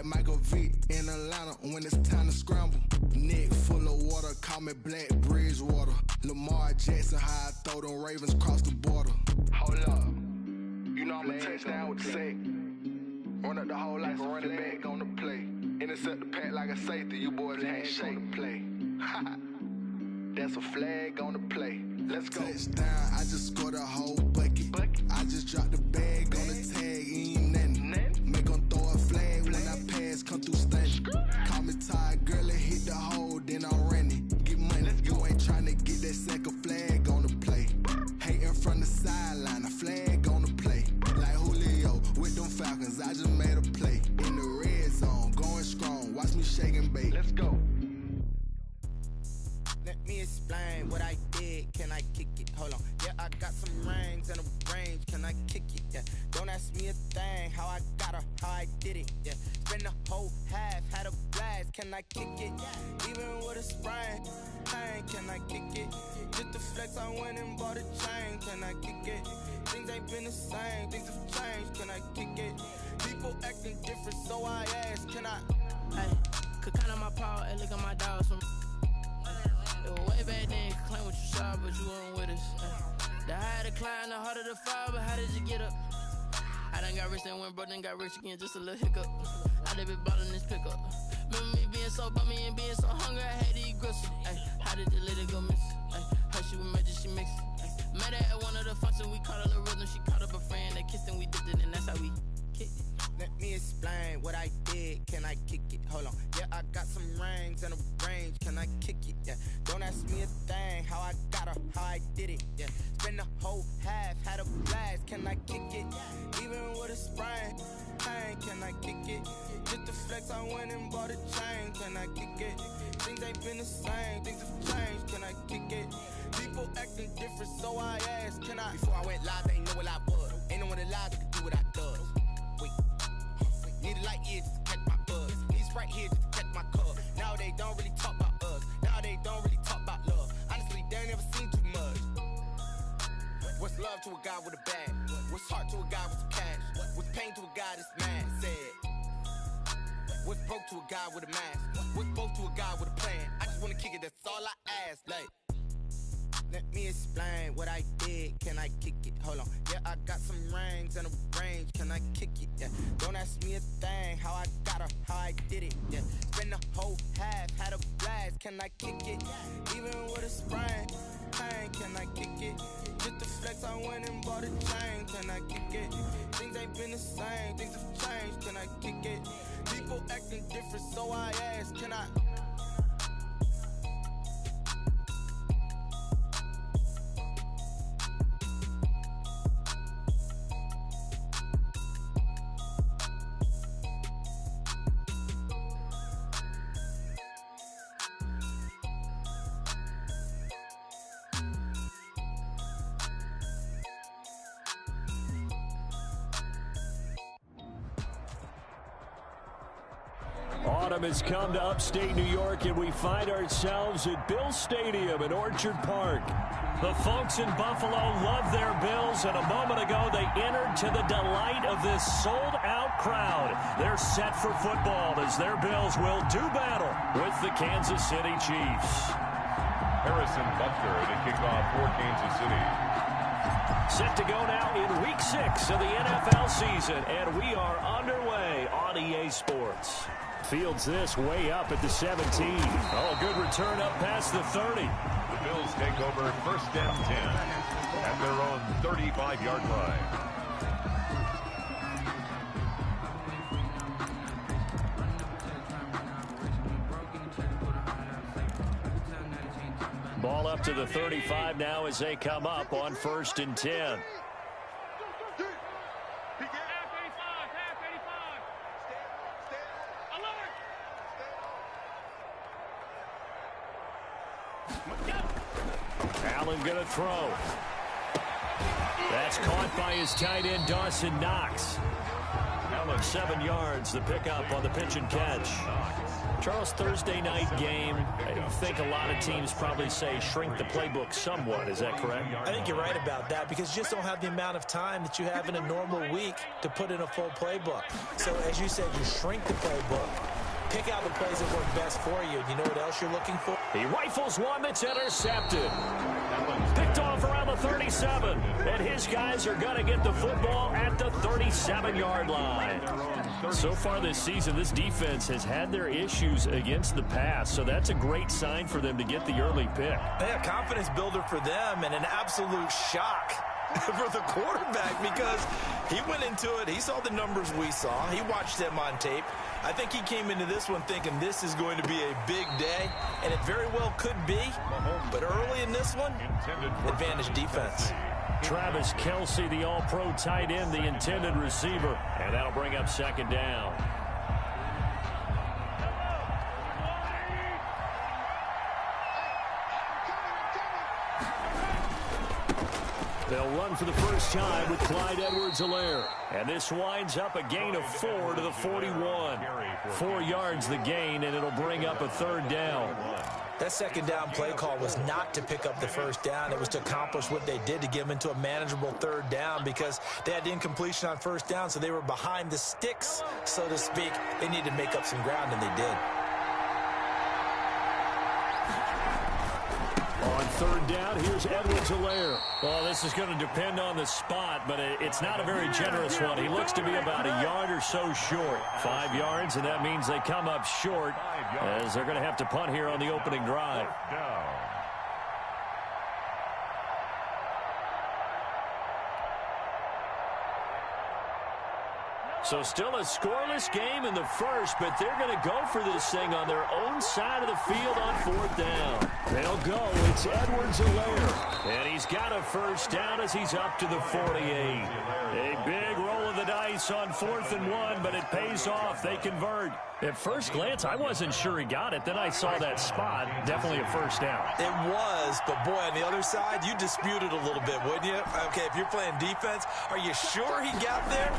like Michael Vick in Atlanta when it's time to scramble. Neck full of water, call me Black Bridgewater. Lamar Jackson, how I throw them Ravens across the border. Hold up, you know I'm a touchdown with the sack. Run up the whole like a running back on the play. Intercept the pack like a safety, you boys ain't on the play. That's a flag on the play. Let's go. Touchdown, I just scored a whole bucket. I just dropped the bag on the tag, ain't nothing. Make them throw a flag when I pass, come through stunning. Call me tired, girl, and hit the hole, then I'm running. Get money, you ain't trying to get that second flag on the play. Hating from the sideline, a flag on the play. Like Julio with them Falcons, I just made a play. In the red zone, going strong, watch me shake and bake. Let's go. Let me explain what I did. Can I kick it? Hold on. Yeah, I got some rings and a range. Can I kick it? Yeah. Don't ask me a thing. How I got her, how I did it. Yeah. Spend the whole half, had a blast. Can I kick it? Even with a sprain. Pain, can I kick it? Just the flex, I went and bought a chain. Can I kick it? Things ain't been the same. Things have changed. Can I kick it? People acting different, so I ask. Can I? Hey, could count on my power and look at my dogs from. Way back then, you could claim what you saw, but you weren't with us. The higher the climb, the harder the fall, but how did you get up? I done got rich, then went broke, then got rich again, just a little hiccup. I done been ballin' this pickup. Remember me being so bummy and being so hungry, I had to eat gristle. Ay, how did you let it go miss? Ay, how she was magic, she mixed. Met her at one of the functions, we caught her the rhythm, she caught up a friend, they kissed and we dipped it, and that's how we kicked it. Let me explain what I did. Can I kick it? Hold on. Yeah, I got some rings and a range. Can I kick it? Yeah. Don't ask me a thing. How I got her, how I did it. Yeah. Spend the whole half, had a blast. Can I kick it? Even with a sprain. Pain, can I kick it? Just the flex, I went and bought a chain. Can I kick it? Things ain't been the same. Things have changed. Can I kick it? People acting different, so I asked. Can I? Before I went live, they ain't know what I was. Ain't no one alive that could do what I does. Wait. Need a light ear just to catch my buzz. Need Sprite here just to catch my cup. Now they don't really talk about us. Now they don't really talk about love. Honestly, they ain't never seen too much. What's love to a guy with a bag? What's heart to a guy with some cash? What's pain to a guy that's mad? Said. What's broke to a guy with a mask? What's both to a guy with a plan? I just wanna kick it, that's all I ask. Like. Let me explain what I did. Can I kick it? Hold on. Yeah, I got some rings and a range. Can I kick it? Yeah. Don't ask me a thing. How I got her, how I did it. Yeah. Spend the whole half, had a blast. Can I kick it? Even with a sprain. Pain, can I kick it? Just the flex, I went and bought a chain. Can I kick it? Things ain't been the same. Things have changed. Can I kick it? People acting different, so I ask. Can I? Autumn has come to upstate New York, and we find ourselves at Bills Stadium in Orchard Park. The folks in Buffalo love their Bills, and a moment ago they entered to the delight of this sold-out crowd. They're set for football as their Bills will do battle with the Kansas City Chiefs. Harrison Butker to kick off for Kansas City. Set to go now in Week 6 of the NFL season, and we are underway on EA Sports. Fields this way up at the 17. Oh, good return up past the 30. The Bills take over first and 10 at their own 35-yard line. Ball up to the 35 now as they come up on first and 10. Allen going to throw. That's caught by his tight end, Dawson Knox. Now 7 yards, the pickup on the pitch and catch. Charles, Thursday night game, I think a lot of teams probably say shrink the playbook somewhat. Is that correct? I think you're right about that because you just don't have the amount of time that you have in a normal week to put in a full playbook. So, as you said, you shrink the playbook, pick out the plays that work best for you. You know what else you're looking for? He rifles one that's intercepted. Picked off around the 37. And his guys are going to get the football at the 37-yard line. So far this season, this defense has had their issues against the pass. So that's a great sign for them to get the early pick. Yeah, confidence builder for them and an absolute shock for the quarterback because he went into it. He saw the numbers we saw. He watched them on tape. I think he came into this one thinking this is going to be a big day, and it very well could be. But early in this one, advantage defense. Travis Kelce, the all-pro tight end, the intended receiver. And that'll bring up second down. They'll run for the first time with Clyde Edwards-Helaire. And this winds up a gain of 4 to the 41. 4 yards the gain, and it'll bring up a third down. That second down play call was not to pick up the first down. It was to accomplish what they did to get them into a manageable third down because they had the incompletion on first down, so they were behind the sticks, so to speak. They needed to make up some ground, and they did. On third down, here's Edwards-Helaire. Well, this is going to depend on the spot, but it's not a very generous one. He looks to be about a yard or so short. 5 yards, and that means they come up short as they're going to have to punt here on the opening drive. So still a scoreless game in the first, but they're going to go for this thing on their own side of the field on fourth down. They'll go. It's Edwards-Helaire. And he's got a first down as he's up to the 48. A big roll of the dice on 4th and 1, but it pays off. They convert. At first glance, I wasn't sure he got it. Then I saw that spot. Definitely a first down. It was, but boy, on the other side, you dispute it a little bit, wouldn't you? Okay, if you're playing defense, are you sure he got there?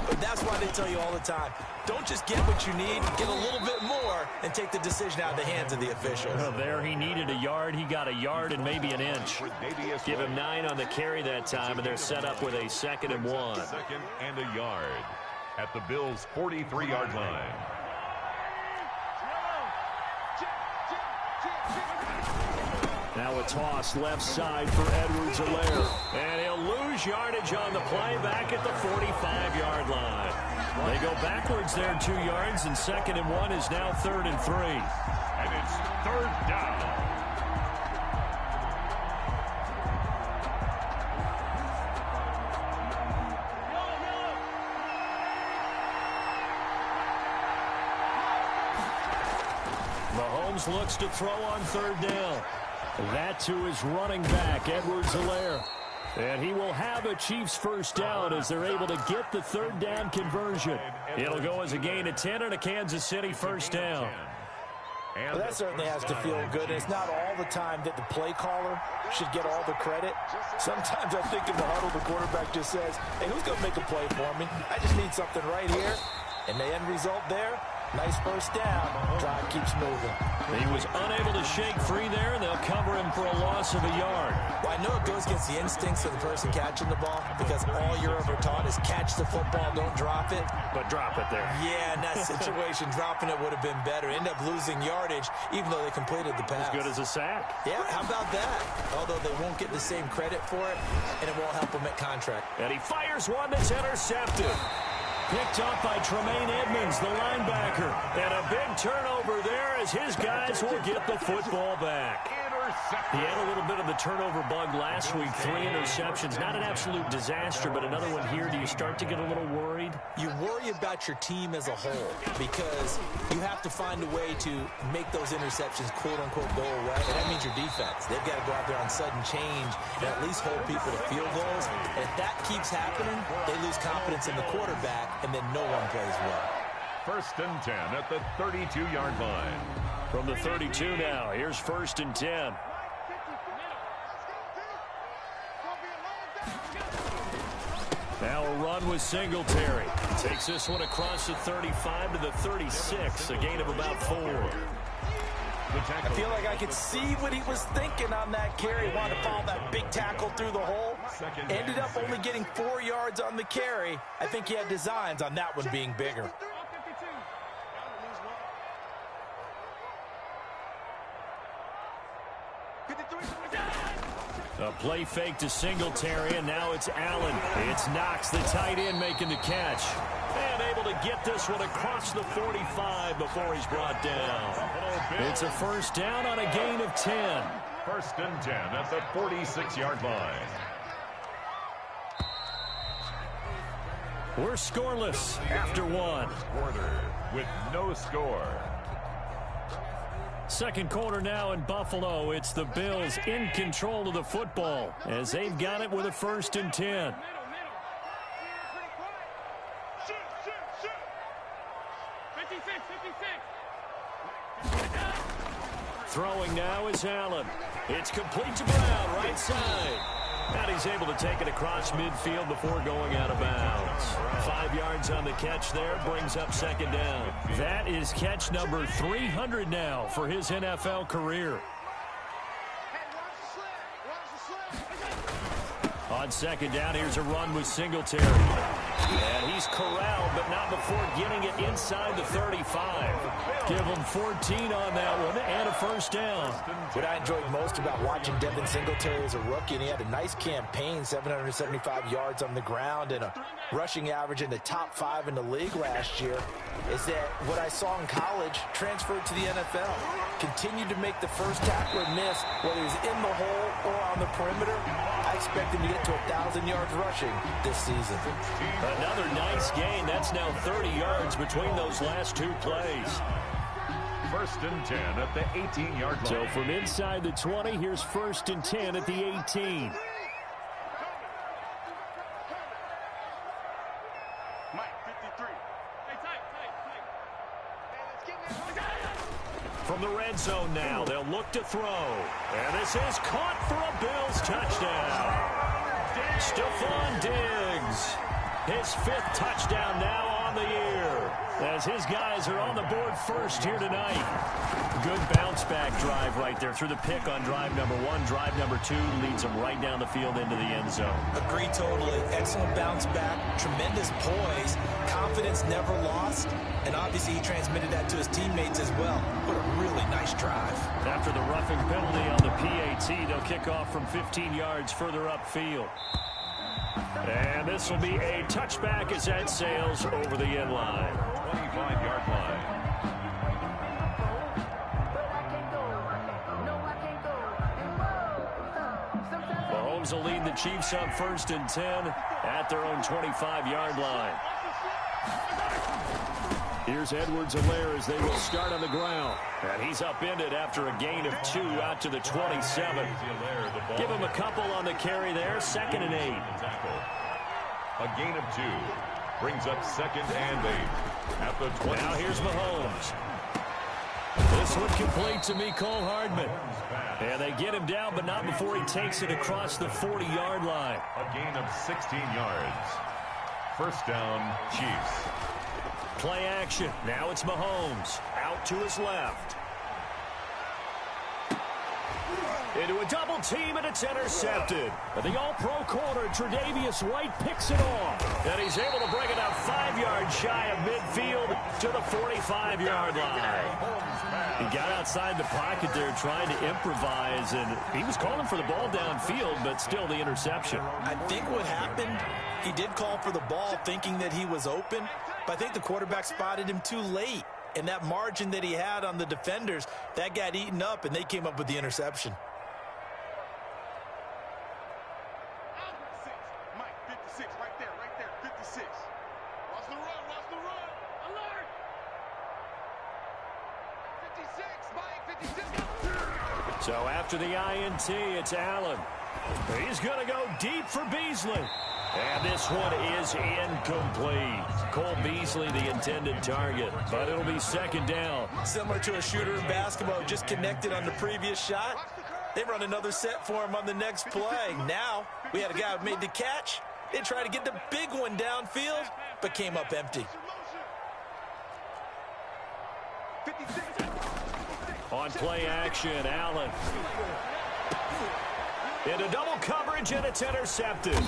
But that's why they tell you all the time, don't just get what you need, get a little bit more, and take the decision out of the hands of the officials. Well, there he needed a yard. He got a yard and maybe an inch. Give him 9 on the carry that time, and they're set up with a 2nd and 1. 2nd and a yard at the Bills' 43-yard line. Now a toss left side for Edwards-Helaire. And he'll lose yardage on the play back at the 45-yard line. They go backwards there 2 yards, and 2nd and 1 is now 3rd and 3. And it's 3rd down. Mahomes looks to throw on 3rd down. That to his running back, Edwards-Helaire. And he will have a Chiefs first down as they're able to get the 3rd down conversion. It'll go as a gain of 10 and a Kansas City first down. Well, that certainly has to feel good. And it's not all the time that the play caller should get all the credit. Sometimes I think in the huddle, the quarterback just says, hey, who's going to make a play for me? I just need something right here. And the end result there, nice first down. Drive keeps moving. He was unable to shake free there, and they'll cover him for a loss of a yard. Well, I know it goes against the instincts of the person catching the ball because all you're ever taught is catch the football, don't drop it. But drop it there. Yeah, in that situation, dropping it would have been better. End up losing yardage, even though they completed the pass. As good as a sack. Yeah, how about that? Although they won't get the same credit for it, and it won't help them at contract. And he fires one that's intercepted. Picked up by Tremaine Edmonds, the linebacker. And a big turnover there as his guys will get the football back. He had a little bit of the turnover bug last week. 3 interceptions. Not an absolute disaster, but another one here. Do you start to get a little worried? You worry about your team as a whole because you have to find a way to make those interceptions, quote-unquote, go away. And that means your defense. They've got to go out there on sudden change and at least hold people to field goals. And if that keeps happening, they lose confidence in the quarterback, and then no one plays well. 1st and 10 at the 32-yard line. From the 32 now, here's 1st and 10. Now a run with Singletary. Takes this one across the 35 to the 36, a gain of about 4. I feel like I could see what he was thinking on that carry. Wanted to follow that big tackle through the hole. Ended up only getting 4 yards on the carry. I think he had designs on that one being bigger. A play fake to Singletary, and now it's Allen. It's Knox, the tight end, making the catch. And able to get this one across the 45 before he's brought down. It's a first down on a gain of 10. First and 10 at the 46-yard line. We're scoreless after one. Quarter with no score. Second quarter now in Buffalo. It's the Bills in control of the football as they've got it with a first and 10. Throwing now is Allen. It's complete to Brown, right side. And he's able to take it across midfield before going out of bounds. 5 yards on the catch there, brings up second down. That is catch number 300 now for his NFL career. On second down, here's a run with Singletary. And he's corralled, but not before getting it inside the 35. Give him 14 on that one and a first down. What I enjoyed most about watching Devin Singletary as a rookie, and he had a nice campaign, 775 yards on the ground and a rushing average in the top 5 in the league last year, is that what I saw in college transferred to the NFL. Continued to make the first tackle or miss, whether he's in the hole or on the perimeter. I expect him to get to 1,000 yards rushing this season. Another nice gain. That's now 30 yards between those last 2 plays. First and 10 at the 18-yard line. So from inside the 20, here's first and 10 at the 18. From the red zone now, they'll look to throw. And this is caught for a Bills touchdown. Stephon Diggs, his 5th touchdown now on the year, as his guys are on the board first here tonight. Good bounce-back drive right there through the pick on drive number 1. Drive number 2 leads them right down the field into the end zone. Agree totally. Excellent bounce-back, tremendous poise, confidence never lost, and obviously he transmitted that to his teammates as well. What a really nice drive. After the roughing penalty on the PAT, they'll kick off from 15 yards further upfield. And this will be a touchback as that sails over the end line. 25-yard line. Mahomes will lead the Chiefs on first and 10 at their own 25-yard line. Here's Edwards-Helaire as they will start on the ground. And he's upended after a gain of 2 out to the 27. Give him a couple on the carry there. Second and 8. A gain of 2 brings up second and 8 at the 20. Now here's Mahomes. This one complete to Mecole Hardman. And they get him down, but not before he takes it across the 40-yard line. A gain of 16 yards. First down, Chiefs. Play action. Now it's Mahomes. Out to his left. Into a double team, and it's intercepted. And the all-pro corner, Tre'Davious White, picks it off. And he's able to bring it out 5 yards shy of midfield to the 45-yard line. He got outside the pocket there trying to improvise, and he was calling for the ball downfield, but still the interception. I think what happened, he did call for the ball thinking that he was open, but I think the quarterback spotted him too late. And that margin that he had on the defenders, that got eaten up, and they came up with the interception. So after the INT, it's Allen. He's going to go deep for Beasley. And this one is incomplete. Cole Beasley, the intended target, but it'll be second down. Similar to a shooter in basketball, just connected on the previous shot. They run another set for him on the next play. Now, we had a guy who made the catch, They tried to get the big one downfield, but came up empty. On play action, Allen. Into double coverage, and it's intercepted.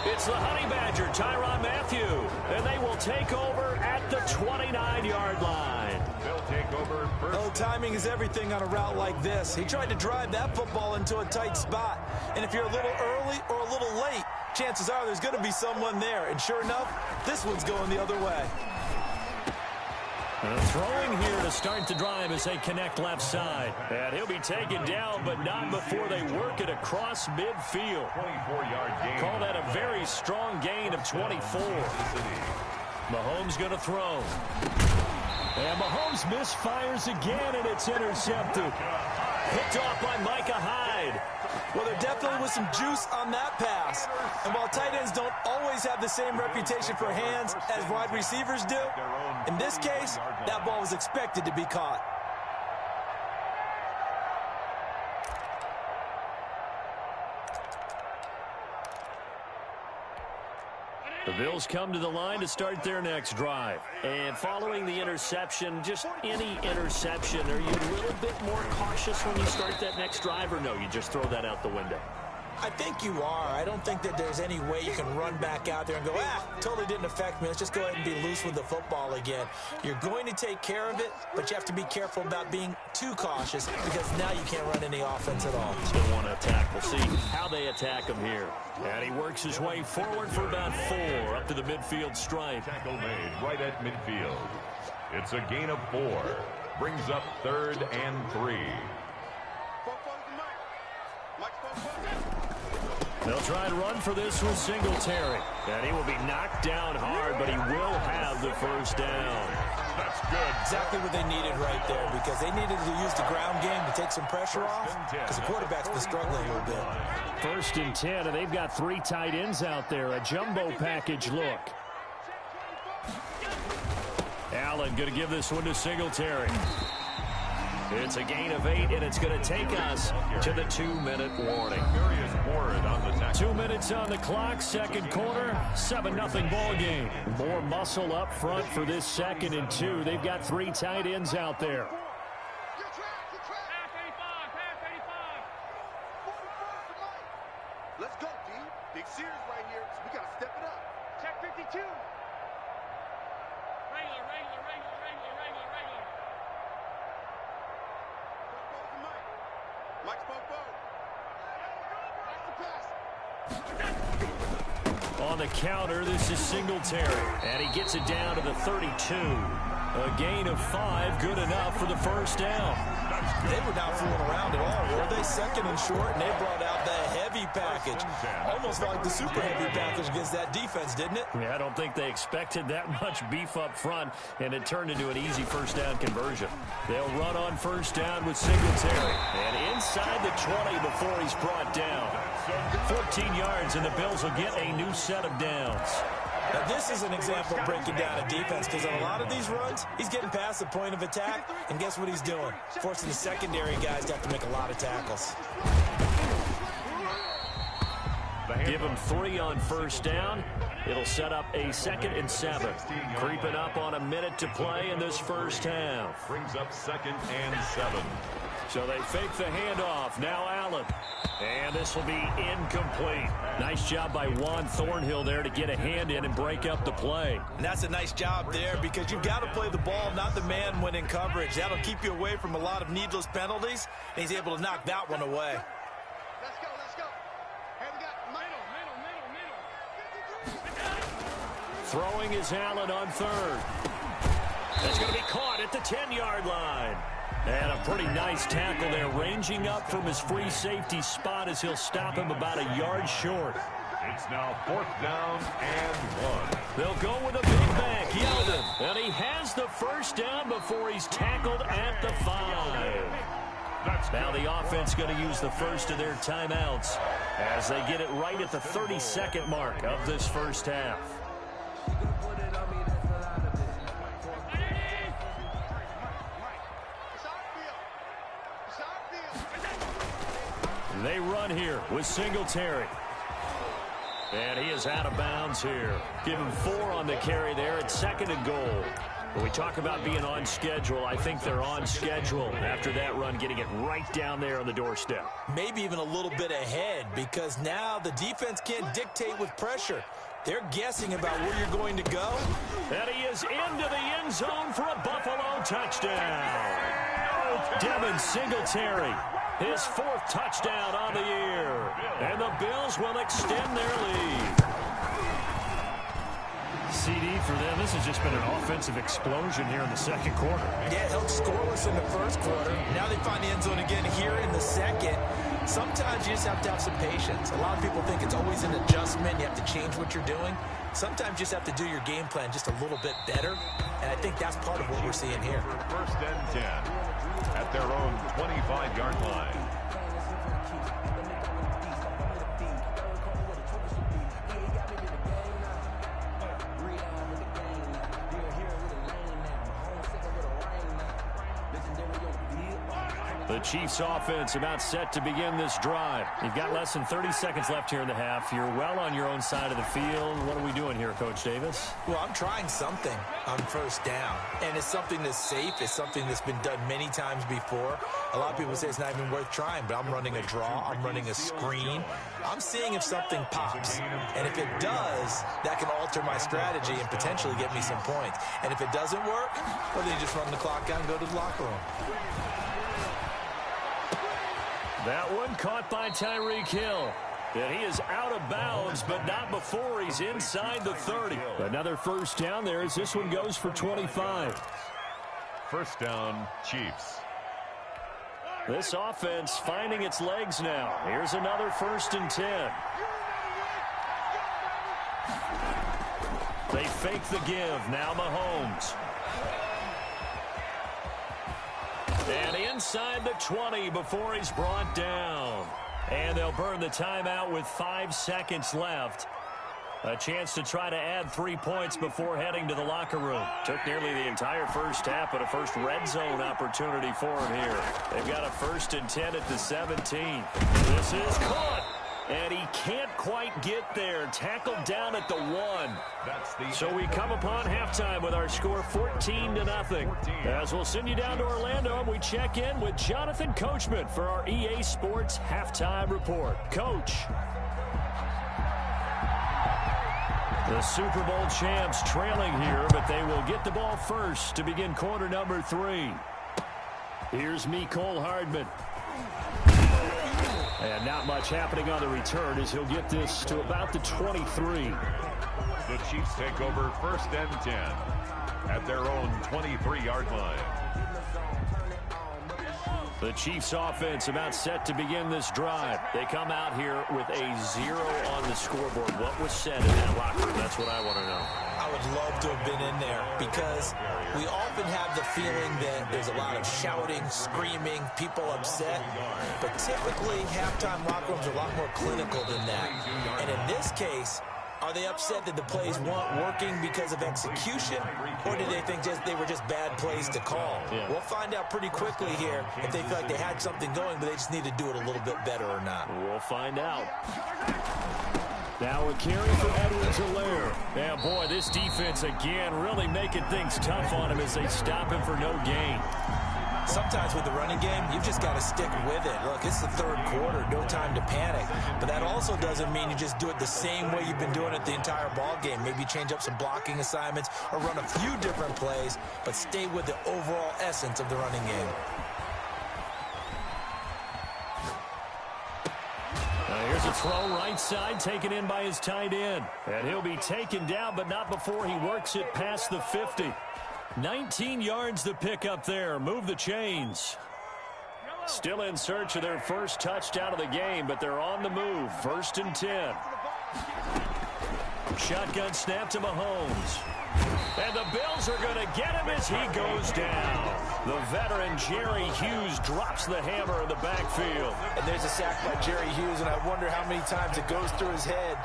It's the Honey Badger, Tyrann Mathieu, and they will take over at the 29-yard line. They'll take over first. Oh, timing is everything on a route like this. He tried to drive that football into a tight spot. And if you're a little early or a little late, chances are there's going to be someone there. And sure enough, this one's going the other way. Throwing here to start the drive as they connect left side. And he'll be taken down, but not before they work it across midfield. 24-yard gain. Call that a very strong gain of 24. Mahomes going to throw. And Mahomes misfires again, and it's intercepted. Picked off by Micah Hyde. Well, there definitely was some juice on that pass. And while tight ends don't always have the same reputation for hands as wide receivers do, in this case, that ball was expected to be caught. The Bills come to the line to start their next drive. And following the interception, just any interception, are you a little bit more cautious when you start that next drive, or no, you just throw that out the window? I think you are. I don't think that there's any way you can run back out there and go, totally didn't affect me. Let's just go ahead and be loose with the football again. You're going to take care of it, but you have to be careful about being too cautious because now you can't run any offense at all. Still want to attack. We'll see how they attack him here. And he works his way forward for about 4 up to the midfield stripe. Tackle made right at midfield. It's a gain of 4. Brings up 3rd and 3. They'll try and run for this with Singletary. And he will be knocked down hard, but he will have the first down. That's good. Exactly what they needed right there because they needed to use the ground game to take some pressure off because the quarterback's been struggling a little bit. 1st and 10, and they've got 3 tight ends out there. A jumbo package look. Allen going to give this one to Singletary. It's a gain of 8, and it's going to take us to the 2-minute warning. 2 minutes on the clock, second quarter, 7-0 ball game. More muscle up front for this 2nd and 2. They've got 3 tight ends out there. Let's go, D. Big series right here. So we got to step it up. Check 52. On the counter, this is Singletary, and he gets it down to the 32. A gain of 5, good enough for the first down. They were not fooling around at all, were they? 2nd and short, and they brought out the heavy package. Almost like the super heavy package against that defense, didn't it? Yeah, I don't think they expected that much beef up front, and it turned into an easy first down conversion. They'll run on first down with Singletary, and inside the 20 before he's brought down. 14 yards, and the Bills will get a new set of downs. Now, this is an example of breaking down a defense because on a lot of these runs, he's getting past the point of attack, and guess what he's doing? Forcing the secondary guys to have to make a lot of tackles. Give him 3 on first down. It'll set up a 2nd and 7. Creeping up on a minute to play in this first half. Brings up 2nd and 7. So they fake the handoff. Now Allen. And this will be incomplete. Nice job by Juan Thornhill there to get a hand in and break up the play. And that's a nice job there because you've got to play the ball, not the man when in coverage. That'll keep you away from a lot of needless penalties, and he's able to knock that one away. Let's go, let's go. Hey, we got middle. Throwing is Allen on 3rd. That's going to be caught at the 10-yard line. And a pretty nice tackle there, ranging up from his free safety spot as he'll stop him about a yard short. It's now 4th down and 1. They'll go with a big back, Yeldon. And he has the first down before he's tackled at the 5. Now the offense going to use the first of their timeouts as they get it right at the 32nd mark of this first half. They run here with Singletary. And he is out of bounds here. Give him 4 on the carry there at 2nd and goal. When we talk about being on schedule, I think they're on schedule after that run, getting it right down there on the doorstep. Maybe even a little bit ahead, because now the defense can't dictate with pressure. They're guessing about where you're going to go. And he is into the end zone for a Buffalo touchdown. Devin Singletary, his 4th touchdown on the year. And the Bills will extend their lead. CD for them, this has just been an offensive explosion here in the 2nd quarter. Yeah, held scoreless in the 1st quarter. Now they find the end zone again here in the 2nd. Sometimes you just have to have some patience. A lot of people think it's always an adjustment. You have to change what you're doing. Sometimes you just have to do your game plan just a little bit better. And I think that's part of what we're seeing here. 1st and 10 at their own 25-yard line. The Chiefs offense about set to begin this drive. You've got less than 30 seconds left here in the half. You're well on your own side of the field. What are we doing here, Coach Davis? Well, I'm trying something on 1st down. And it's something that's safe. It's something that's been done many times before. A lot of people say it's not even worth trying, but I'm running a draw. I'm running a screen. I'm seeing if something pops. And if it does, that can alter my strategy and potentially get me some points. And if it doesn't work, well, then you just run the clock out and go to the locker room. That one caught by Tyreek Hill. And he is out of bounds, but not before he's inside the 30. Another 1st down there as this one goes for 25. 1st down, Chiefs. This offense finding its legs now. Here's another 1st and 10. They fake the give. Now Mahomes. And inside the 20 before he's brought down. And they'll burn the timeout with 5 seconds left. A chance to try to add 3 points before heading to the locker room. Took nearly the entire 1st half, but a first red zone opportunity for him here. They've got a 1st and 10 at the 17. This is caught. And he can't quite get there. Tackled down at the 1. So we come upon halftime with our score 14-0. As we'll send you down to Orlando, and we check in with Jonathan Coachman for our EA Sports Halftime Report. Coach. The Super Bowl champs trailing here, but they will get the ball first to begin quarter number 3. Here's Mecole Hardman. And not much happening on the return as he'll get this to about the 23. The Chiefs take over 1st and 10 at their own 23-yard line. The Chiefs offense about set to begin this drive. They come out here with a 0 on the scoreboard. What was said in that locker room? That's what I want to know. I would love to have been in there because we often have the feeling that there's a lot of shouting, screaming, people upset. But typically, halftime locker rooms are a lot more clinical than that. And in this case, are they upset that the plays weren't working because of execution, or did they think they were just bad plays to call? Yeah. We'll find out pretty quickly here if they feel like they had something going, but they just need to do it a little bit better or not. We'll find out. Now a carry for Edwards-Helaire. Yeah, boy, this defense again really making things tough on him as they stop him for no gain. Sometimes with the running game, you've just got to stick with it. Look, it's the 3rd quarter, no time to panic. But that also doesn't mean you just do it the same way you've been doing it the entire ball game. Maybe change up some blocking assignments or run a few different plays, but stay with the overall essence of the running game. Here's a throw right side taken in by his tight end. And he'll be taken down, but not before he works it past the 50. 19 yards to pick up there. Move the chains. Still in search of their first touchdown of the game, but they're on the move. 1st and 10. Shotgun snap to Mahomes. And the Bills are going to get him as he goes down. The veteran Jerry Hughes drops the hammer in the backfield. And there's a sack by Jerry Hughes, and I wonder how many times it goes through his head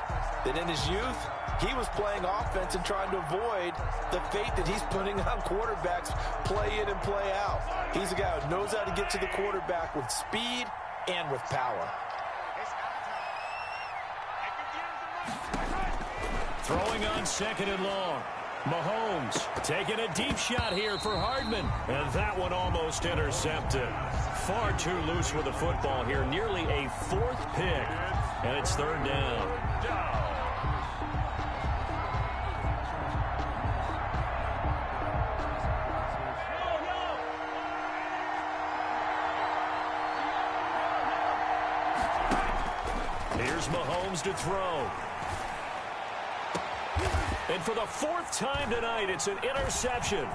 that in his youth, he was playing offense and trying to avoid the fate that he's putting on quarterbacks play in and play out. He's a guy who knows how to get to the quarterback with speed and with power. Throwing on 2nd and long. Mahomes taking a deep shot here for Hardman. And that one almost intercepted. Far too loose with the football here. Nearly a 4th pick. And it's 3rd down. Here's Mahomes to throw. And for the 4th time tonight, it's an interception.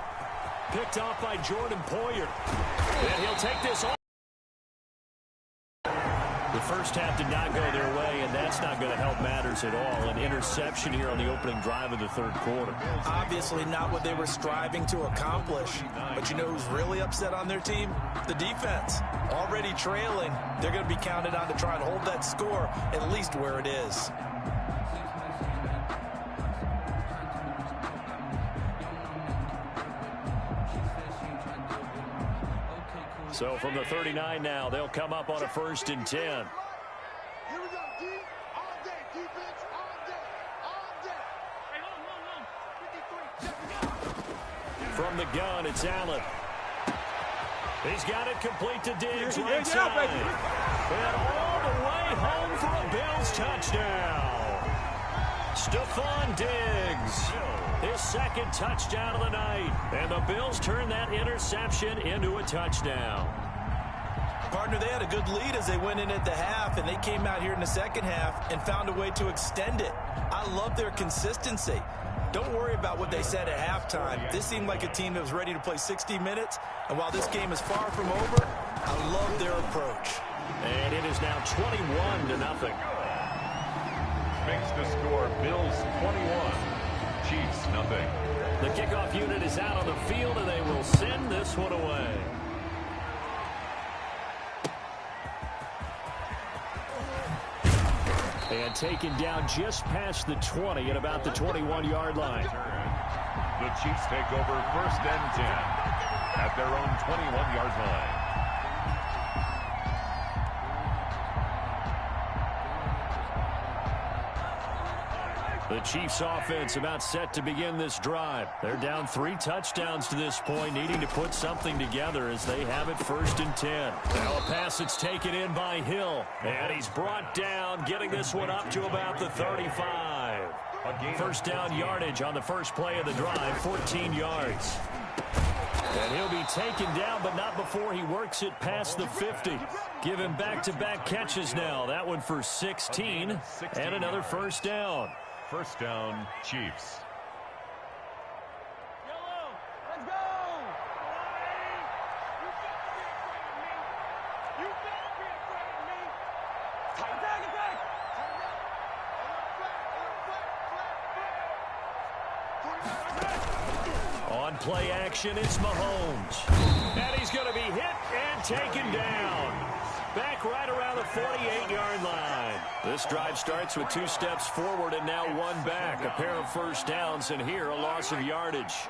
Picked off by Jordan Poyer. And he'll take this off. The first half did not go their way, and that's not going to help matters at all. An interception here on the opening drive of the 3rd quarter. Obviously not what they were striving to accomplish. But you know who's really upset on their team? The defense. Already trailing, they're going to be counted on to try and hold that score at least where it is. So from the 39 now, they'll come up on a 1st and 10. Here we go, D. All day, defense, all day, all day. Hey, 53. From the gun, it's Allen. He's got it complete to Diggs right side. And all the way home for a Bills touchdown. Stephon Diggs. His 2nd touchdown of the night. And the Bills turn that interception into a touchdown. Partner, they had a good lead as they went in at the half, and they came out here in the 2nd half and found a way to extend it. I love their consistency. Don't worry about what they said at halftime. This seemed like a team that was ready to play 60 minutes, and while this game is far from over, I love their approach. And it is now 21-0. Makes the score Bills 21, Chiefs nothing. The kickoff unit is out on the field, and they will send this one away. And taken down just past the 20 at about the 21-yard line. The Chiefs take over 1st and 10 at their own 21-yard line. The Chiefs offense about set to begin this drive. They're down 3 touchdowns to this point, needing to put something together as they have it 1st and 10. Now a pass that's taken in by Hill. And he's brought down, getting this one up to about the 35. 1st down yardage on the first play of the drive, 14 yards. And he'll be taken down, but not before he works it past the 50. Give him back-to-back catches now. That one for 16 and another 1st down. 1st down, Chiefs. Yellow, let's go. You better be afraid of me. Attack. On play action, it's Mahomes. And he's going to be hit and taken down. Back right around the 48-yard line. This drive starts with 2 steps forward and now 1 back. A pair of 1st downs, and here a loss of yardage.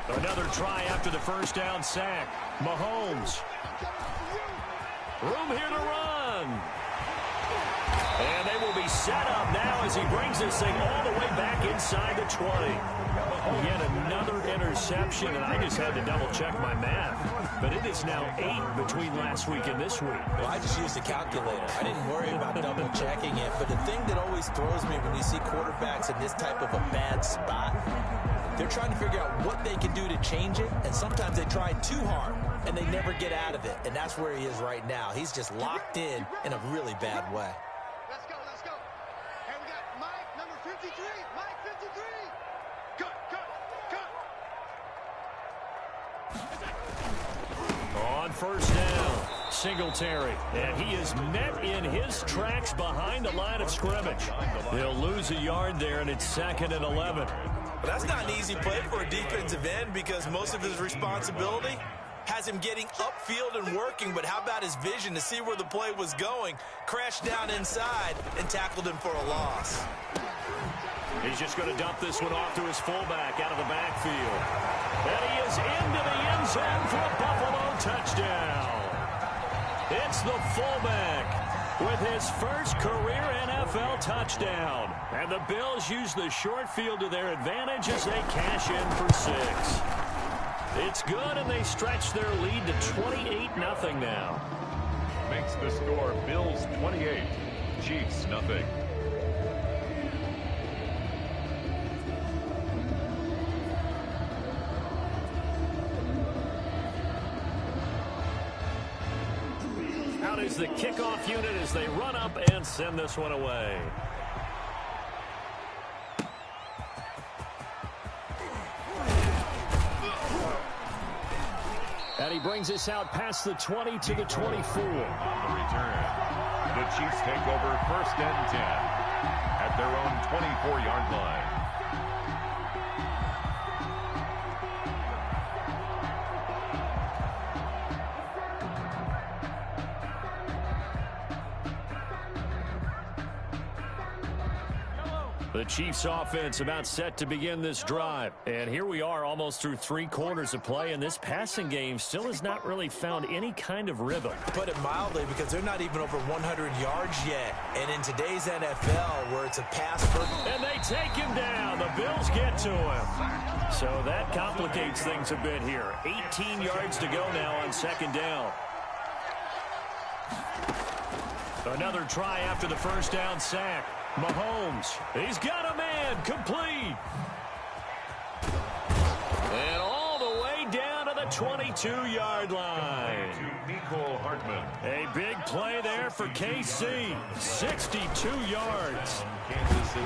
Another try after the 1st down sack. Mahomes. Room here to run. And they will be set up now as he brings this thing all the way back inside the 20. Yet another interception, and I just had to double-check my math. But it is now 8 between last week and this week. Well, I just used a calculator. I didn't worry about double-checking it. But the thing that always throws me when you see quarterbacks in this type of a bad spot, they're trying to figure out what they can do to change it, and sometimes they try too hard, and they never get out of it. And that's where he is right now. He's just locked in a really bad way. Let's go. And we got Mike, number 53. Mike, 53. Cut. On 1st down, Singletary. And he is met in his tracks behind the line of scrimmage. They'll lose a yard there, and it's 2nd and 11. But that's not an easy play for a defensive end because most of his responsibility has him getting upfield and working, but how about his vision to see where the play was going, crashed down inside, and tackled him for a loss. He's just going to dump this one off to his fullback out of the backfield. And he is into the end zone for a Buffalo touchdown. It's the fullback. with his first career NFL touchdown. And the Bills use the short field to their advantage as they cash in for 6. It's good, and they stretch their lead to 28-0 now. Makes the score Bills 28, Chiefs 0. Out is the kickoff unit as they run up and send this one away. And he brings us out past the 20 to the 24. On the return, the Chiefs take over 1st and 10 at their own 24-yard line. The Chiefs offense about set to begin this drive. And here we are almost through 3 quarters of play, and this passing game still has not really found any kind of rhythm. Put it mildly, because they're not even over 100 yards yet. And in today's NFL, where it's a pass per... And they take him down. The Bills get to him. So that complicates things a bit here. 18 yards to go now on 2nd down. Another try after the 1st down sack. Mahomes, he's got a man, complete. And all the way down to the 22-yard line. A big play there for KC. 62 yards. Kansas City.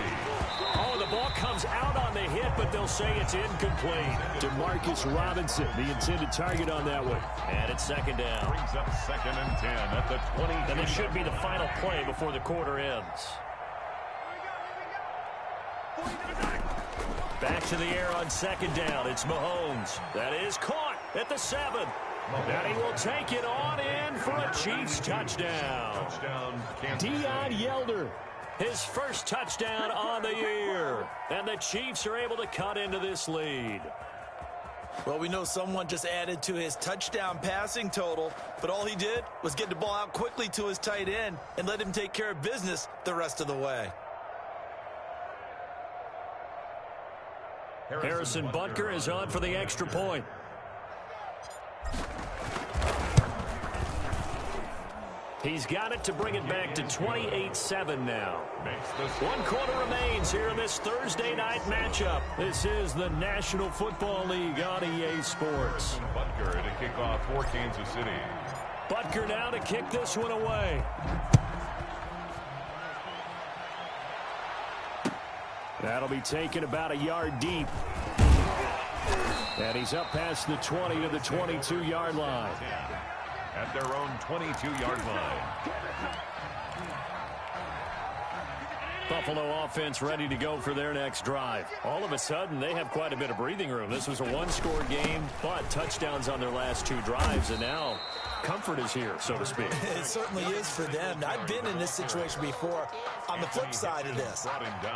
Oh, the ball comes out on the hit, but they'll say it's incomplete. DeMarcus Robinson, the intended target on that one. And it's 2nd down. Brings up 2nd and 10 at the 20. And this should be the final play before the quarter ends. Back to the air on 2nd down. It's Mahomes. That is caught at the 7. And he will take it on in for a Chiefs touchdown. Dion Yelder, his first touchdown on the year. And the Chiefs are able to cut into this lead. Well, we know someone just added to his touchdown passing total, but all he did was get the ball out quickly to his tight end and let him take care of business the rest of the way. Harrison Butker is on for the extra point. He's got it to bring it back to 28-7 now. 1 quarter remains here in this Thursday night matchup. This is the National Football League on EA Sports. Butker to kick off for Kansas City. Butker now to kick this one away. That'll be taken about a yard deep. And he's up past the 20 to the 22-yard line. At their own 22-yard line. Buffalo offense ready to go for their next drive. All of a sudden, they have quite a bit of breathing room. This was a 1-score game, but touchdowns on their last 2 drives, and now comfort is here, so to speak. It certainly is for them. I've been in this situation before on the flip side of this.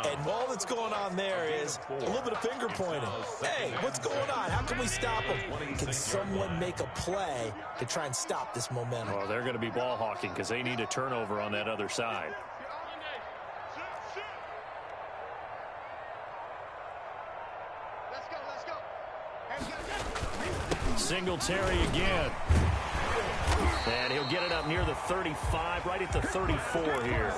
And all that's going on there is a little bit of finger pointing. Hey, what's going on? How can we stop them? Can someone make a play to try and stop this momentum? Well, they're going to be ball hawking because they need a turnover on that other side. Singletary again. And he'll get it up near the 35, right at the 34 here.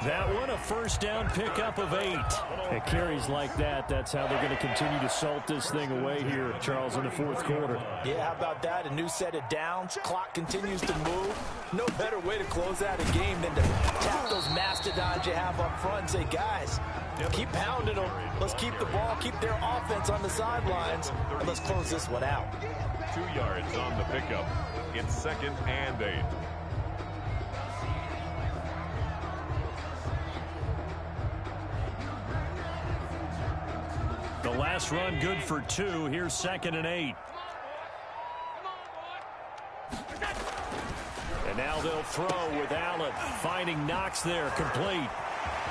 That one, a 1st down pickup of 8. At carries like that, that's how they're going to continue to salt this thing away here, Charles, in the 4th quarter. Yeah, how about that? A new set of downs. Clock continues to move. No better way to close out a game than to tap those mastodons you have up front and say, guys, keep pounding them. Let's keep the ball, keep their offense on the sidelines, and let's close this one out. 2 yards on the pickup. It's 2nd and 8. The last run good for 2. Here's 2nd and 8. And now they'll throw with Allen. Finding Knox there, complete.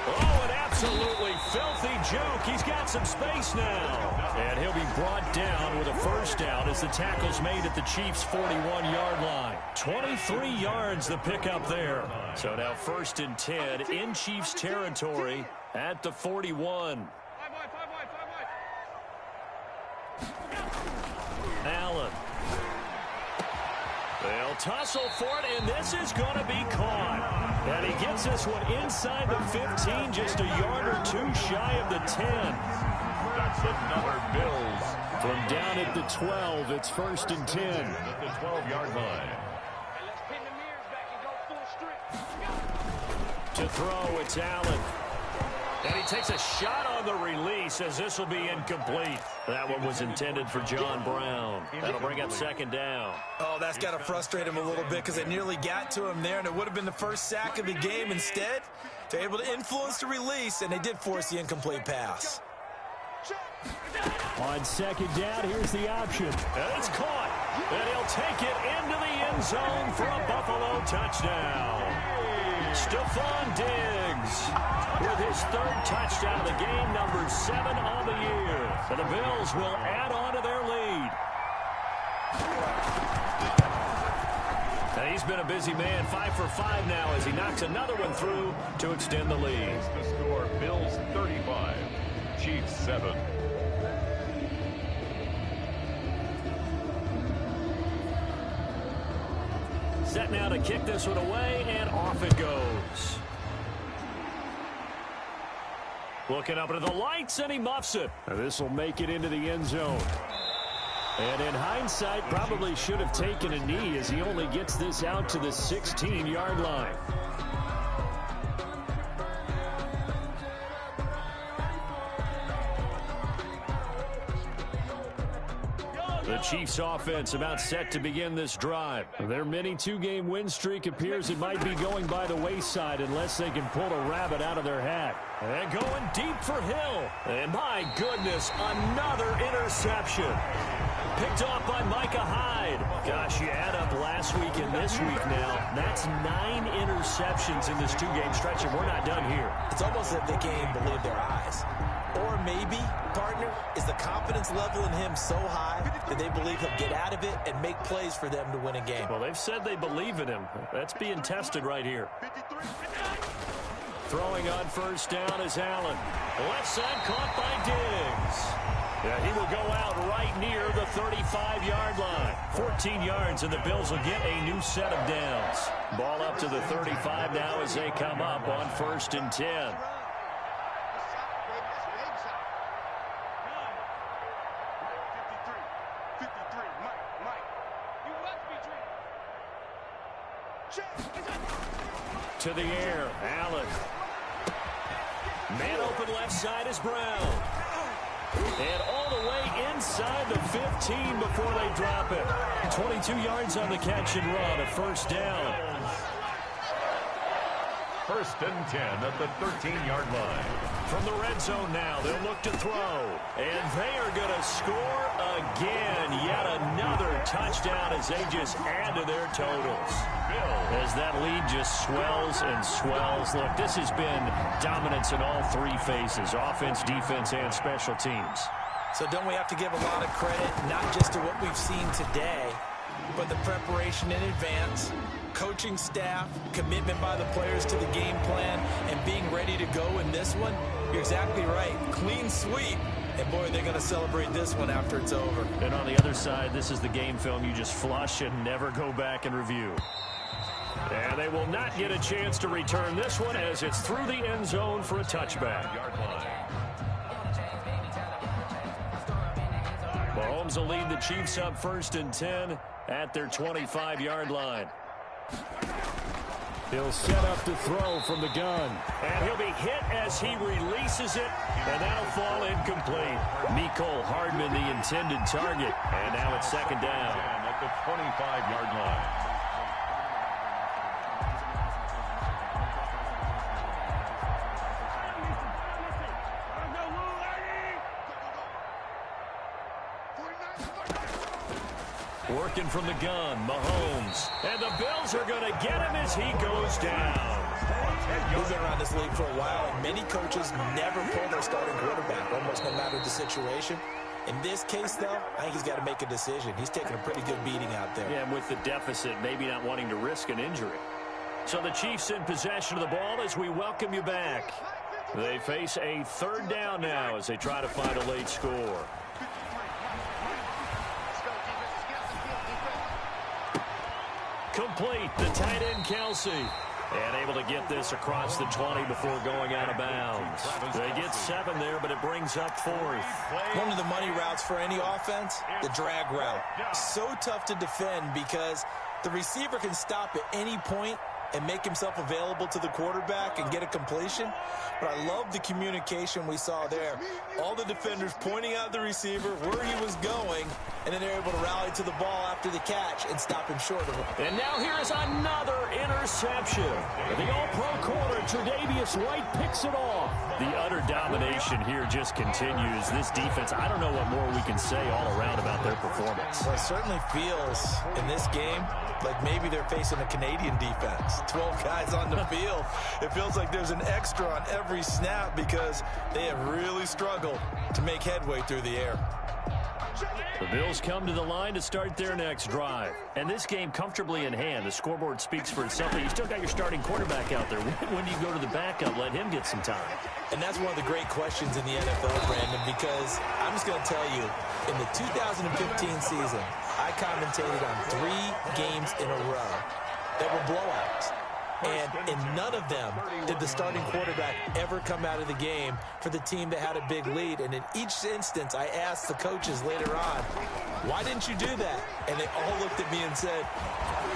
Oh, an absolutely filthy juke. He's got some space now. And he'll be brought down with a first down as the tackle's made at the Chiefs' 41-yard line. 23 yards the pickup there. So now 1st and 10 in Chiefs territory at the 41. Allen. They'll tussle for it, and this is going to be caught. And he gets this one inside the 15, just a yard or two shy of the 10. That's another Bills. From down at the 12, it's 1st and 10. At the 12-yard line. To throw, it's Allen. And he takes a shot on the release as this will be incomplete. That one was intended for John Brown. That'll bring up 2nd down. Oh, that's got to frustrate him a little bit because it nearly got to him there, and it would have been the first sack of the game. Instead, they're able to influence the release, and they did force the incomplete pass. On 2nd down, here's the option. And it's caught. And he'll take it into the end zone for a Buffalo touchdown. Stephon Diggs with his 3rd touchdown of the game, number 7 on the year. So the Bills will add on to their lead. And he's been a busy man, 5 for 5 now as he knocks another one through to extend the lead. The score, Bills 35, Chiefs 7. Set now to kick this one away, and off it goes. Looking up into the lights, and he muffs it. This will make it into the end zone. And in hindsight, probably should have taken a knee as he only gets this out to the 16-yard line. The Chiefs offense about set to begin this drive. Their mini 2-game win streak appears it might be going by the wayside unless they can pull a rabbit out of their hat. And going deep for Hill. And my goodness, another interception. Picked off by Micah Hyde. Gosh, you add up last week and this week now. That's 9 interceptions in this 2-game stretch, and we're not done here. It's almost as if they can't even believe their eyes. Or maybe, partner, is the confidence level in him so high that they believe he'll get out of it and make plays for them to win a game. Well, they've said they believe in him. That's being tested right here. Throwing on 1st down is Allen. Left side caught by Diggs. Yeah, he will go out right near the 35-yard line. 14 yards, and the Bills will get a new set of downs. Ball up to the 35 now as they come up on 1st and 10. To the air, Allen. Man open left side is Brown. And all the way inside the 15 before they drop it. 22 yards on the catch and run, a 1st down. 1st and 10 at the 13-yard line. From the red zone now, they'll look to throw. And they are going to score again. Yet another touchdown as they just add to their totals. As that lead just swells and swells. Look, this has been dominance in all 3 phases, offense, defense, and special teams. So don't we have to give a lot of credit, not just to what we've seen today, but the preparation in advance, coaching staff, commitment by the players to the game plan, and being ready to go in this one? You're exactly right. Clean sweep. And, boy, they're going to celebrate this one after it's over. And on the other side, this is the game film you just flush and never go back and review. And they will not get a chance to return this one as it's through the end zone for a touchback. Mahomes will lead the Chiefs up 1st and 10 at their 25-yard line. He'll set up to throw from the gun. And he'll be hit as he releases it. And that'll fall incomplete. Mecole Hardman, the intended target. And now it's 2nd down. At the 25-yard line. Working from the gun, Mahomes. And the Bills are going to get him as he goes down. We've been around this league for a while, and many coaches never pull their starting quarterback, almost no matter the situation. In this case, though, I think he's got to make a decision. He's taking a pretty good beating out there. Yeah, and with the deficit, maybe not wanting to risk an injury. So the Chiefs in possession of the ball as we welcome you back. They face a third down now as they try to find a late score. Complete, the tight end Kelsey. And able to get this across the 20 before going out of bounds. They get 7 there, but it brings up 4th. One of the money routes for any offense, the drag route. So tough to defend because the receiver can stop at any point and make himself available to the quarterback and get a completion. But I love the communication we saw there. All the defenders pointing out the receiver, where he was going, and then they're able to rally to the ball after the catch and stop him short of it. And now here is another interception. The all-pro corner, Tre'Davious White, picks it off. The utter domination here just continues. This defense, I don't know what more we can say all around about their performance. Well, it certainly feels in this game like maybe they're facing a Canadian defense. 12 guys on the field. It feels like there's an extra on every snap because they have really struggled to make headway through the air. The Bills come to the line to start their next drive. And this game comfortably in hand. The scoreboard speaks for itself. You still got your starting quarterback out there. When do you go to the backup? Let him get some time. And that's one of the great questions in the NFL, Brandon, because I'm just going to tell you, in the 2015 season, I commentated on 3 games in a row that were blowouts. And in none of them did the starting quarterback ever come out of the game for the team that had a big lead. And in each instance, I asked the coaches later on, why didn't you do that? And they all looked at me and said,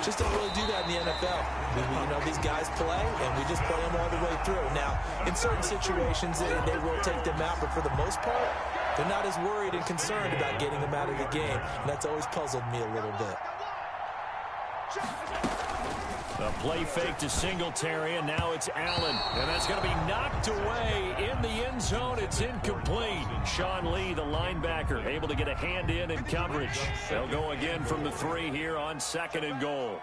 just don't really do that in the NFL. You know, these guys play, and we just play them all the way through. Now, in certain situations, they will take them out, but for the most part, they're not as worried and concerned about getting them out of the game. And that's always puzzled me a little bit. A play fake to Singletary, and now it's Allen. And that's going to be knocked away in the end zone. It's incomplete. Sean Lee, the linebacker, able to get a hand in coverage. They'll go again from the 3 here on 2nd and goal.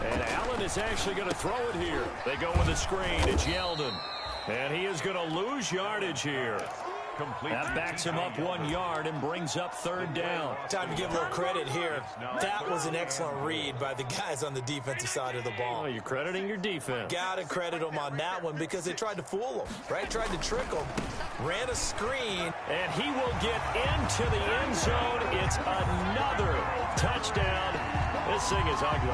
And Allen is actually going to throw it here. They go with a screen. It's Yeldon. And he is going to lose yardage here. That backs him up 1 yard and brings up 3rd down. Time to give a little credit here. That was an excellent read by the guys on the defensive side of the ball. Oh, you're crediting your defense. Got to credit them on that one because they tried to fool him, right? Tried to trick him. Ran a screen. And he will get into the end zone. It's another touchdown. This thing is ugly.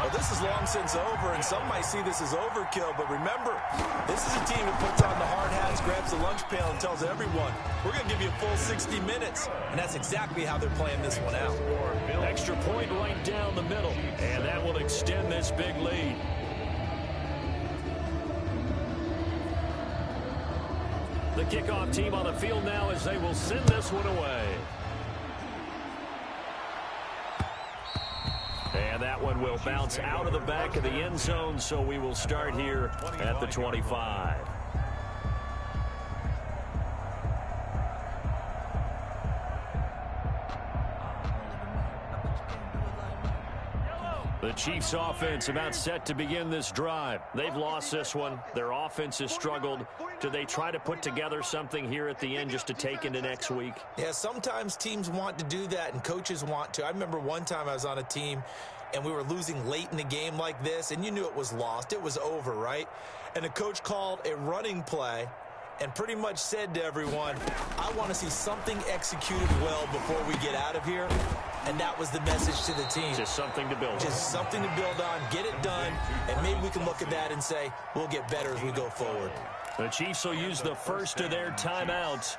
Well, this is long since over, and some might see this as overkill, but remember, this is a team that puts on the hard hats, grabs the lunch pail, and tells everyone, we're going to give you a full 60 minutes, and that's exactly how they're playing this one out. Extra point right down the middle, and that will extend this big lead. The kickoff team on the field now as they will send this one away. And that one will bounce out of the back of the end zone, so we will start here at the 25. The Chiefs offense about set to begin this drive. They've lost this one. Their offense has struggled. Do they try to put together something here at the end just to take into next week? Yeah, sometimes teams want to do that and coaches want to. I remember one time I was on a team and we were losing late in the game like this, and you knew it was lost. It was over, right? And the coach called a running play and pretty much said to everyone, I want to see something executed well before we get out of here. And that was the message to the team. Just something to build on. Just something to build on, get it done, and maybe we can look at that and say, we'll get better as we go forward. The Chiefs will use the first of their timeouts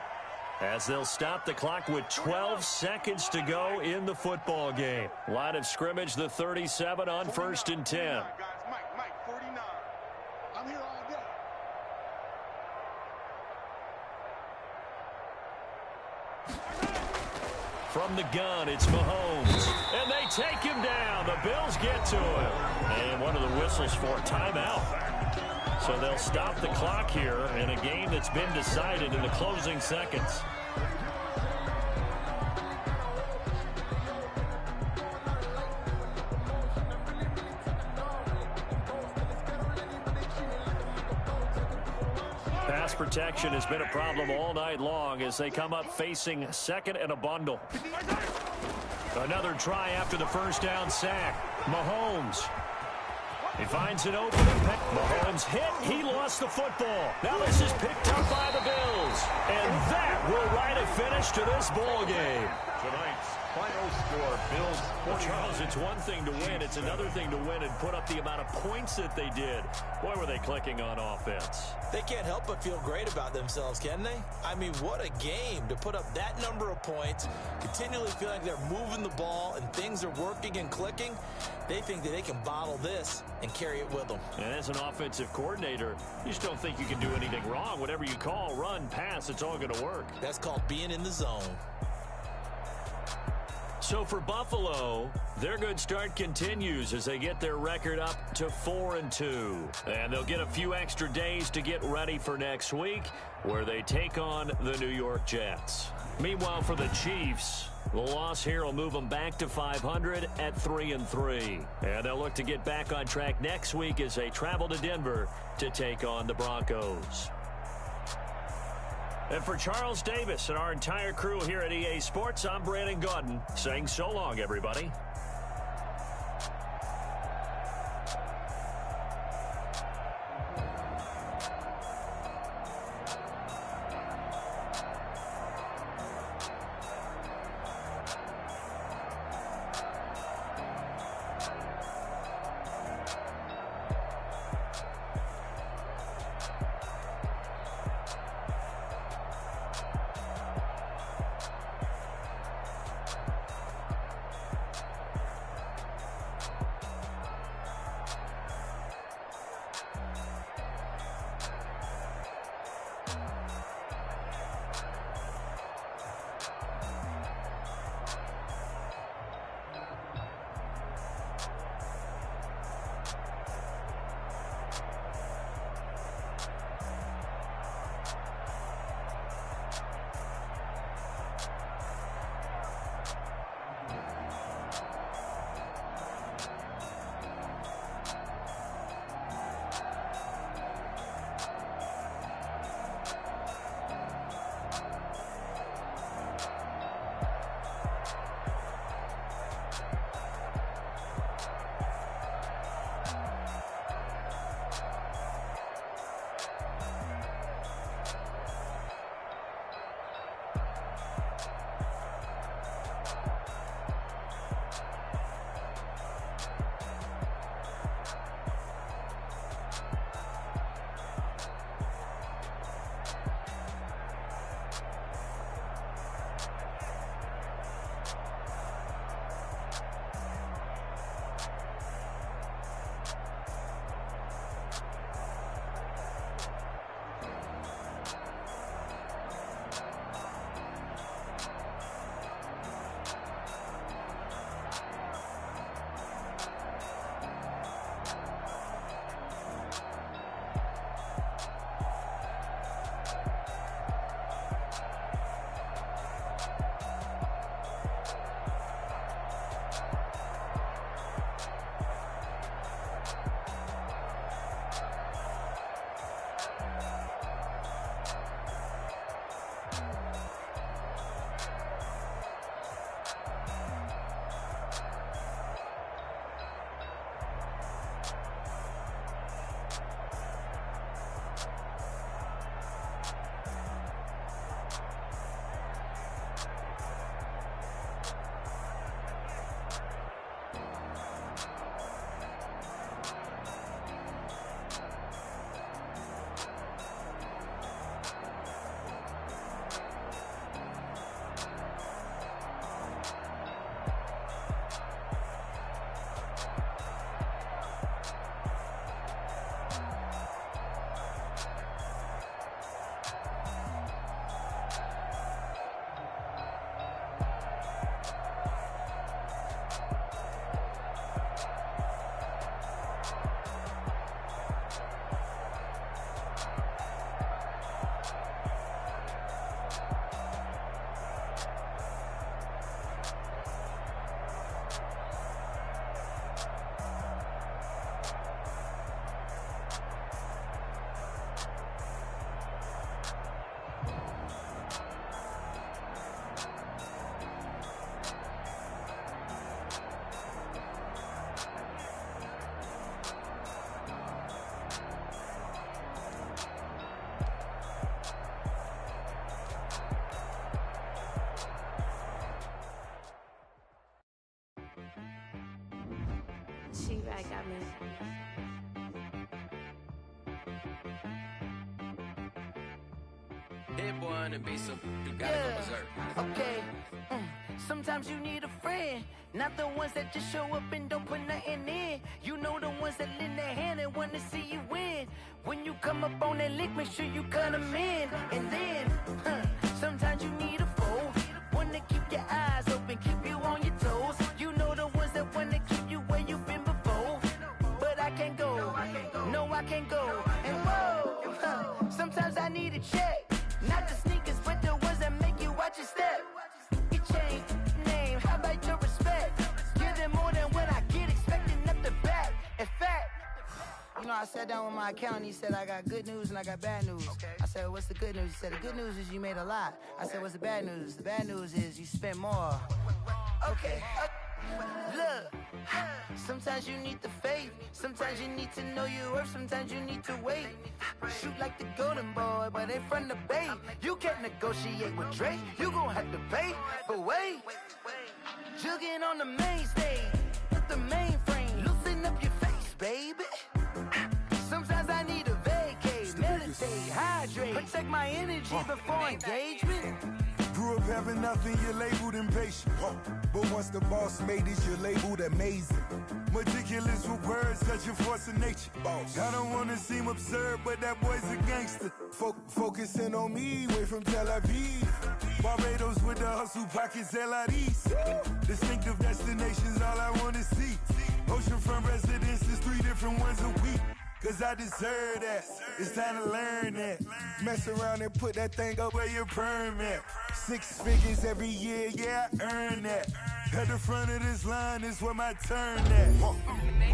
as they'll stop the clock with 12 seconds to go in the football game. Line of scrimmage, the 37 on 1st and 10. Mike, 49. I'm here all day. From the gun, it's Mahomes. And they take him down. The Bills get to him. And one of the whistles for a timeout. So they'll stop the clock here in a game that's been decided in the closing seconds. Pass protection has been a problem all night long as they come up facing second and a bundle. Another try after the first down sack. Mahomes. He finds an opening. Mahomes hit. He lost the football. Now this is picked up by the Bills. And that will write a finish to this ball game. Tonight's final score, Bills. Well, Charles, it's one thing to win. It's another thing to win and put up the amount of points that they did. Boy, were they clicking on offense. They can't help but feel great about themselves, can they? I mean, what a game to put up that number of points, continually feeling like they're moving the ball and things are working and clicking. They think that they can bottle this and carry it with them. And as an offensive coordinator, you just don't think you can do anything wrong. Whatever you call, run, pass, it's all going to work. That's called being in the zone. So for Buffalo, their good start continues as they get their record up to 4-2. And they'll get a few extra days to get ready for next week, where they take on the New York Jets. Meanwhile, for the Chiefs, the loss here will move them back to 500 at 3-3. And they'll look to get back on track next week as they travel to Denver to take on the Broncos. And for Charles Davis and our entire crew here at EA Sports, I'm Brandon Gaudin saying so long, everybody. back at me. Hit boy on the beat, so you gotta go berserk. Okay. Sometimes you need a friend, not the ones that just show up and don't put nothing in. You know the ones that lend their hand and want to see you win. When you come up on that lick, make sure you cut them in. And then, sometimes you need a foe, one to keep your eyes open, keep you on your toes. You know the ones that want to keep you where you've been before. But I can't go, no I can't go. And whoa, sometimes I need a check, not the sneakers, but the ones that make you watch your step. Your chain, name, how about your respect? Give them more than what I get, expecting up the back. In fact, you know, I sat down with my accountant, he said, I got good news and I got bad news. I said, what's the good news? He said, the good news is you made a lot. I said, what's the bad news? The bad news is you spent more. Okay, look, sometimes you need the faith, sometimes you need to know your worth, sometimes you need to wait. Shoot like the golden boy, but ain't from the bay. You can't negotiate with Drake, you gon' have to pay. But wait, jugging on the main stage, with the mainframe, loosen up your face, baby. Sometimes I need a vacate, meditate, hydrate, protect my energy before engagement. Grew up having nothing, you're labeled impatient. But once the boss made it, you're labeled amazing. Meticulous with words, such a force of nature. I don't wanna seem absurd, but that boy's a gangster. Focusing on me, way from Tel Aviv. Barbados with the hustle pockets, LIDs. Distinctive destinations, all I wanna see. Oceanfront residences, 3 different ones a week. Cause I deserve that, it's time to learn that. Mess around and put that thing up where your permit. 6 figures every year, yeah, I earn that. At the front of this line is where my turn at.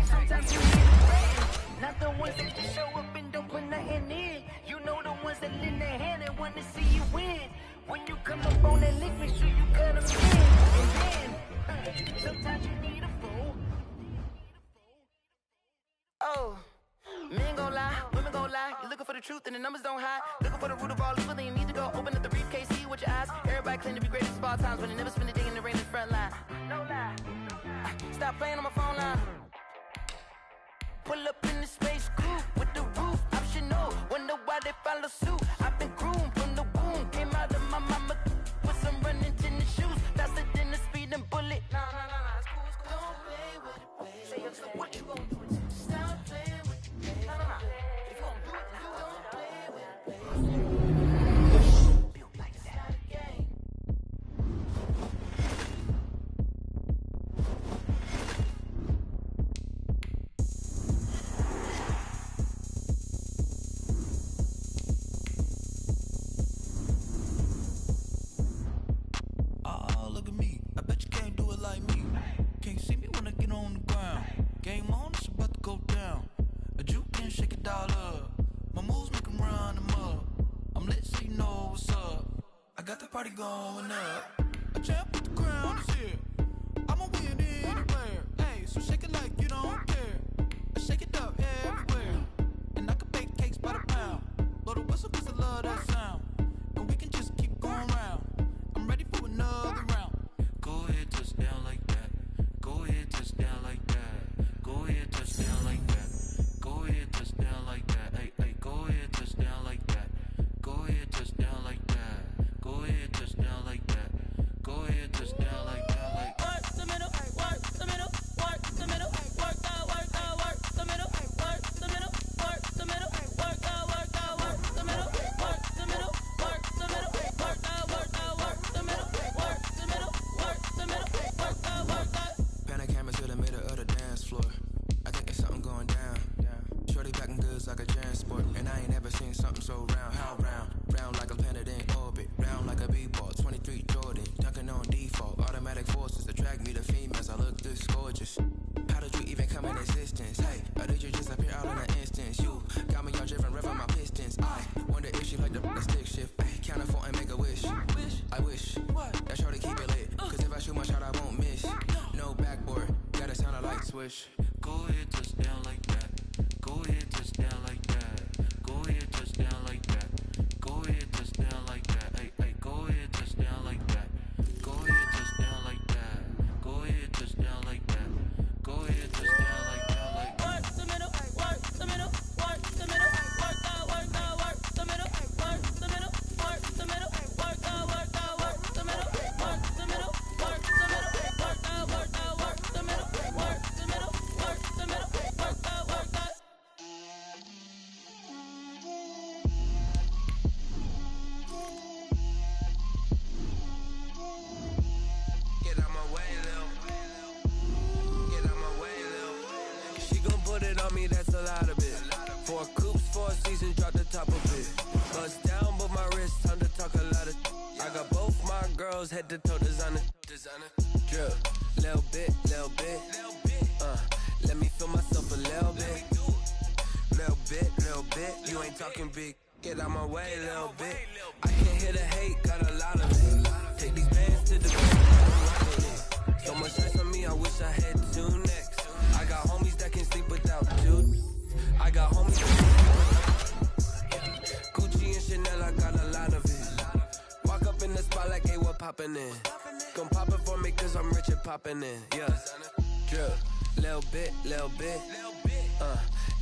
Sometimes you need a friend, not the ones that just show up and don't put nothing in. You know the ones that lend their hand and want to see you win. When you come up on that lick, make sure you cut them in. And then, sometimes you need a fool. Oh. Men gon' lie, women gon' lie. You're looking for the truth and the numbers don't hide. Looking for the root of all evil, then you need to go open up the briefcase, see with your eyes. Everybody claim to be greatest of all times, but they never spend a day in the rain in the front line. No lie. Stop playing on my phone line. Pull up in the space coupe with the roof optional. Wonder why they follow suit. I've been groomed from the womb. Came out of my mama with some running tennis shoes. Faster than the speeding bullet. No, it's cool, it's cool. Don't play with it, baby. Say yo, so what you gon' do? Stop playing. If you gon' do it, you don't play with it. Feel like it's not a game. Oh, look at me. I bet you can't do it like me. Can't see me when I get on the ground. Game on, it's about to go down. A juke and shake it all up. My moves make them run them up. I'm lit so you know what's up. I got the party going up. A champ with the crown is here. I'ma win anywhere. Hey, so shake it like you don't care. I shake it up everywhere. And I can bake cakes by the pound. Blow the whistle cause I love that sound. And we can just keep going round. I'm ready for another round. Go ahead, touch down like that. Go ahead, touch down like that. Go ahead, touch down like that. Go ahead, touch down like that. Hey, go ahead, touch down like that. Go ahead, touch down like that. Go ahead, touch down like that. Go ahead, touch down like that. Like work the middle, work the middle, work the middle, work the middle, work the middle, work the middle, work the middle, work the middle, work the middle, work the middle, work the middle, work the middle, work the. Pan a camera to the middle of the dance floor. I think there's something going down. Shorty packing goods like a transport, and I ain't never seen something so round. How round? Round like a planet in orbit, round like a b-ball. 23 Jordan, dunking on default. Automatic forces attract me to females. I look this gorgeous. How did you even come in existence? Hey, or did you just appear out in an instance? You got me all driven, revving my pistons. I wonder if she like the stick shift. Ay, count a 4 and make a wish. I wish that shorty keep it lit, cause if I shoot my shot, I won't miss. No backboard, gotta sound a light switch. Go ahead, touch down like that. Go ahead, touch down like that. Go ahead, touch down like that. Go ahead, touch down like that. Hey, go ahead, touch down like that. Go ahead, touch down like that. Go ahead, touch down like that. Go ahead, touch down like that. me, that's a lot of it. 4 coops, 4 seasons, drop the top of it. Bust down, but my wrist, time to talk a lot of. I got both my girls head to toe designer. Drip, little bit. Let me feel myself a little bit. Little bit. You ain't talking big. Get out my way, little bit. I can't hear the hate, got a lot of it. Take these bands to the bank. So much ice on me, I wish I had 2 necks. I got homies that can sleep without 2. I got homies Gucci and Chanel, I got a lot of it. Walk up in the spot like, hey, what poppin' in? Gon' pop it for me cause I'm rich and poppin' in. Yeah, drip, little bit.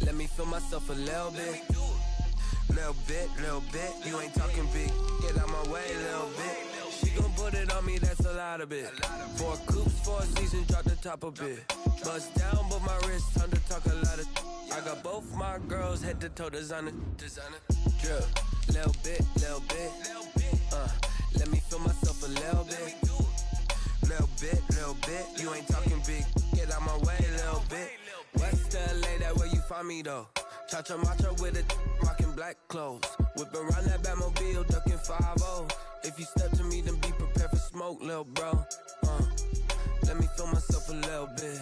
Let me feel myself a little bit. Little bit. You ain't talking big. Get out my way, little bit. She gon' put it on me, that's a lot of it. 4 coops, 4 seasons, drop the top a bit. Bust down, but my wrist, time to talk a lot of. I got both my girls head to toe designer. Drip, little bit. Let me feel myself a little bit. Little bit. You ain't talking big. Get out my way, little bit. West LA, that where you find me though. Cha-cha matcha with it, rockin' black clothes. Whip around that Batmobile, duckin' 5-0. If you step to me, then be prepared for smoke, lil' bro. Let me feel myself a little bit.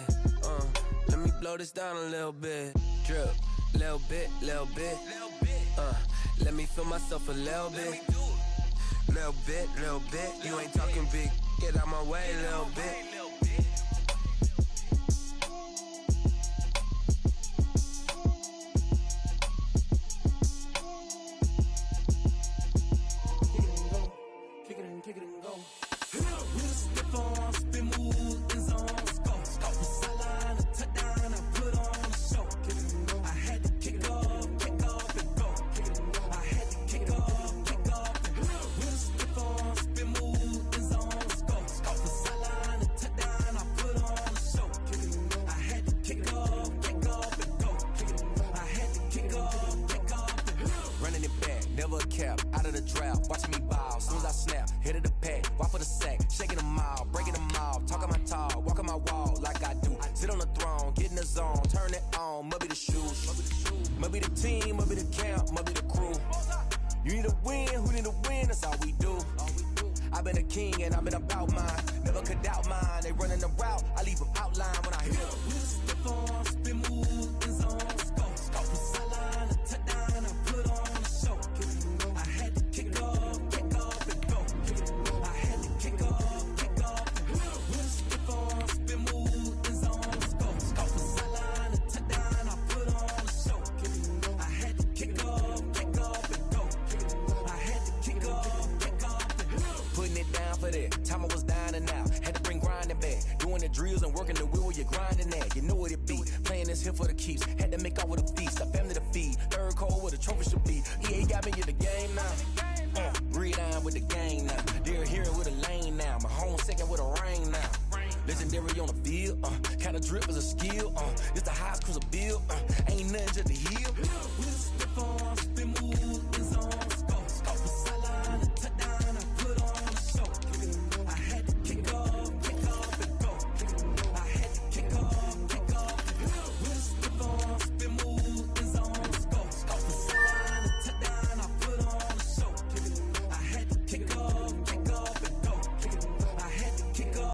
Let me blow this down a little bit. Drip, little bit. Let me feel myself a little bit. Little bit. You ain't talking big. Get out my way, little bit. Kinda drip is a skill, it's the highest cruise a bill, ain't nothing just a hill.